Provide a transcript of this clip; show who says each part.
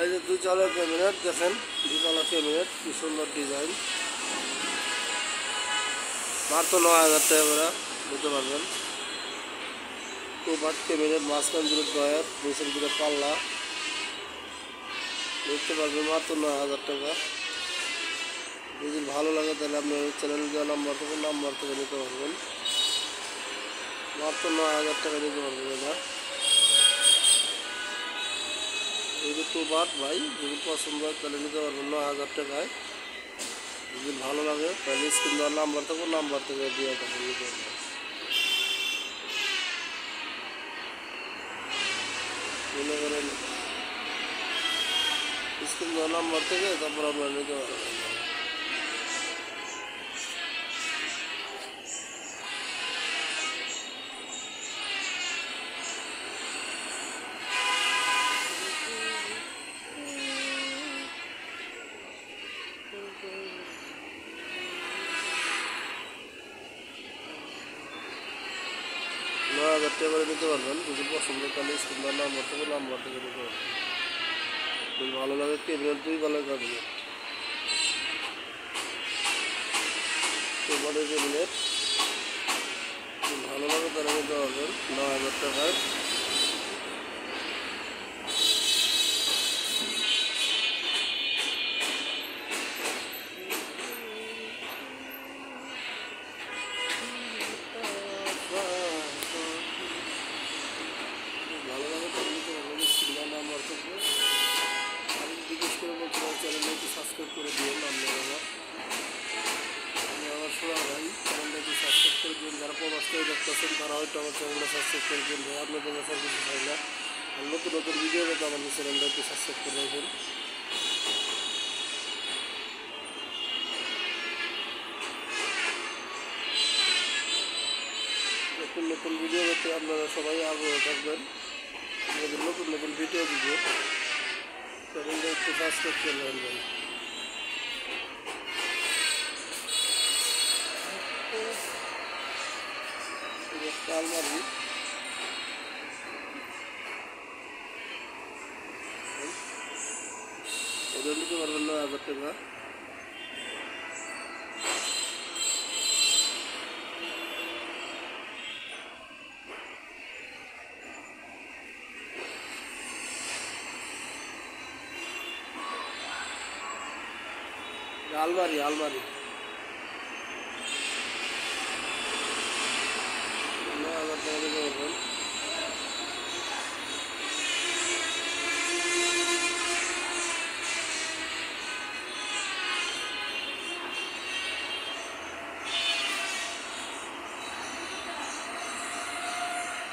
Speaker 1: এই যে দুচালা ক্যাবিনেট দেখেন, দুচালা ক্যাবিনেট কি সুন্দর ডিজাইন, মাত্র ৯,০০০ টাকা করে নিতে পারবেন। টু পার্ট ক্যাবিনেট, মাঝখান জুড়ে ড্রয়ার, নিচের জুড়ে পাল্লা, দেখতে পারবেন মাত্র ৯,০০০ টাকা। যদি ভালো লাগে তাহলে আপনি চ্যানেল দেওয়া নাম্বার থেকে নিতে পারবেন, মাত্র ৯,০০০ টাকা নিতে পারবেন। এটা যদি টু পার্ট ভাই যদি পছন্দ হয় তাহলে নিতে পারবেন ৯,০০০ টাকায়। যদি ভালো লাগে তাহলে স্ক্রিন দেওয়ার নাম্বার থেকে দিয়ে দেবেন, নিতে পারবেন। মনে করেন স্ক্রিন দেওয়ার নাম্বার থেকে তারপর আপনারা নিতে পারবেন। নয় হাজার টাকা করে নিতে পারবেন। যদি পছন্দ তাহলে স্ক্রিন দেওয়ার নাম্বার থেকে নিতে পারবেন। যদি ভালো লাগে ক্যাবিনেট, 2 কালার ক্যাবিনেট, সুপারের ক্যাবিনেট, যদি ভালো লাগে তাহলে নিতে পারবেন ৯,০০০ টাকায়। ভালো লাগে তাহলে নিতে পারবেন স্ক্রিন দেওয়ার নাম্বার থেকে। আমি জিজ্ঞেস করে বলতে পারি চ্যানেলটা একটু সাবস্ক্রাইব করে দিন। আমার শোনা ভাই চ্যানেলটা একটু সাবস্ক্রাইব করে দিন। যারা প্রবাস থেকে দেখতেছেন তারা হয়তো আমার চ্যানেলটা সাবস্ক্রাইব করে দিন ভাই, আপনাদের কাছে কিছু চাই না। আর নতুন ভিডিও পেতে আমাদের চ্যানেলটা একটু সাবস্ক্রাইব করে রাখবেন। নতুন ভিডিও পেতে আপনারা সবাই আগ্রহ থাকবেন। আমাদের নতুন ভিডিও দিব, চ্যানেলটা একটু সাবস্ক্রাইব করে নেবেন ভাই। আলমারি ওদের নিতে পারবেন ৯,০০০ টাকা। আলমারি ৯,০০০ টাকা নিতে পারবেন।